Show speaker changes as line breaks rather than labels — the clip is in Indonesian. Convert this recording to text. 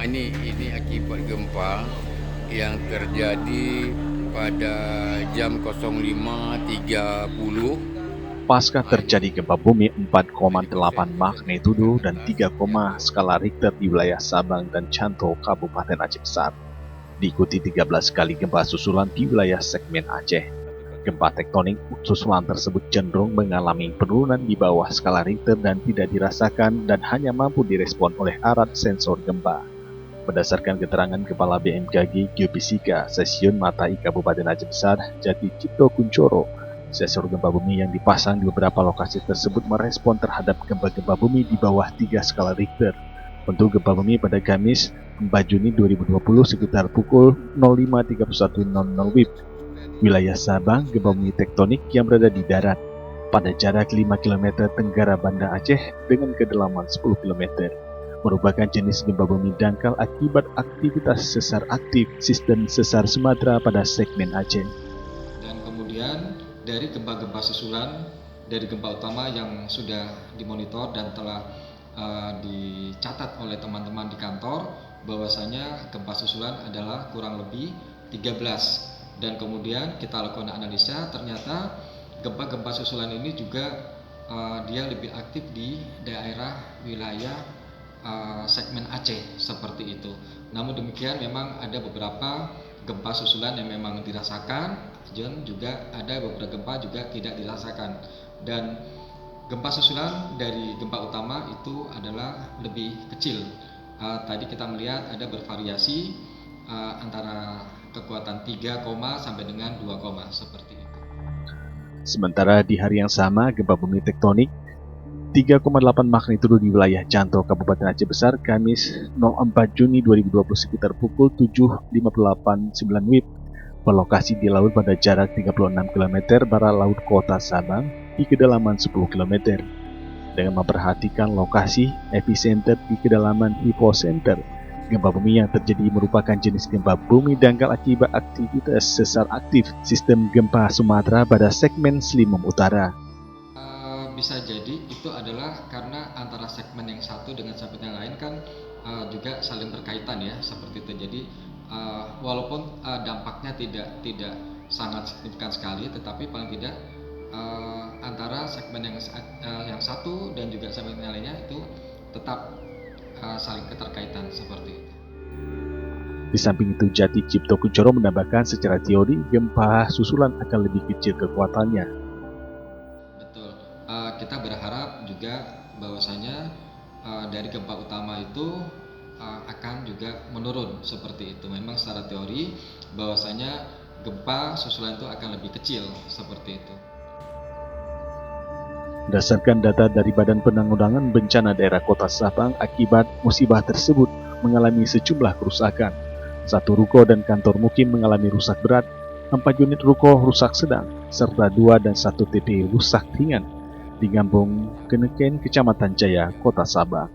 ini akibat gempa yang terjadi pada jam 05.30.
Pasca terjadi gempa bumi 4,8 magnitudo dan 3, skala Richter di wilayah Sabang dan Canto, Kabupaten Aceh Besar, diikuti 13 kali gempa susulan di wilayah segmen Aceh. Gempa tektonik susulan tersebut cenderung mengalami penurunan di bawah skala Richter dan tidak dirasakan dan hanya mampu direspon oleh alat sensor gempa. Berdasarkan keterangan Kepala BMKG Geofisika Stasiun Matai Kabupaten Aceh Besar, Jati Cipto Kuncoro, sensor gempa bumi yang dipasang di beberapa lokasi tersebut merespon terhadap gempa-gempa bumi di bawah 3 skala Richter. Untuk gempa bumi pada Kamis 4 Juni 2020 sekitar pukul 05.31.00 WIB. Wilayah Sabang, gempa bumi tektonik yang berada di darat pada jarak 5 km tenggara Banda Aceh dengan kedalaman 10 km. Merupakan jenis gempa bumi dangkal akibat aktivitas sesar aktif sistem sesar Sumatera pada segmen Aceh.
Dan kemudian dari gempa-gempa susulan dari gempa utama yang sudah dimonitor dan telah dicatat oleh teman-teman di kantor, bahwasanya gempa susulan adalah kurang lebih 13. Dan kemudian kita lakukan analisa, ternyata gempa-gempa susulan ini juga dia lebih aktif di daerah wilayah segmen Aceh seperti itu. Namun demikian memang ada beberapa gempa susulan yang memang dirasakan dan juga ada beberapa gempa juga tidak dirasakan. Dan gempa susulan dari gempa utama itu adalah lebih kecil. Tadi kita melihat ada bervariasi antara kekuatan 3, sampai dengan 2, seperti itu.
Sementara di hari yang sama, gempa bumi tektonik 3,8 magnitudo di wilayah Canto, Kabupaten Aceh Besar, Kamis 04 Juni 2020 sekitar pukul 7.58.9 WIB, berlokasi di laut pada jarak 36 km barat laut kota Sabang di kedalaman 10 km. Dengan memperhatikan lokasi epicenter di kedalaman hypocenter, gempa bumi yang terjadi merupakan jenis gempa bumi dangkal akibat aktivitas sesar aktif sistem gempa Sumatera pada segmen Selimum Utara.
Bisa jadi itu adalah karena antara segmen yang satu dengan segmen yang lain kan juga saling berkaitan ya, seperti itu. Jadi walaupun dampaknya tidak sangat signifikan sekali, tetapi paling tidak antara segmen yang satu dan juga segmen yang lainnya itu tetap saling keterkaitan seperti itu.
Di samping itu, Jati Cipto Kuncoro menambahkan secara teori gempa susulan akan lebih kecil kekuatannya.
Kita berharap juga bahwasanya dari gempa utama itu akan juga menurun seperti itu. Memang secara teori bahwasanya gempa susulan itu akan lebih kecil seperti itu.
Berdasarkan data dari Badan Penanggulangan Bencana Daerah Kota Sabang, akibat musibah tersebut mengalami sejumlah kerusakan. 1 ruko dan kantor mukim mengalami rusak berat, 4 unit ruko rusak sedang, serta 2 dan 1 TP rusak ringan di Kampung Keneken, Kecamatan Jaya, Kota Sabang.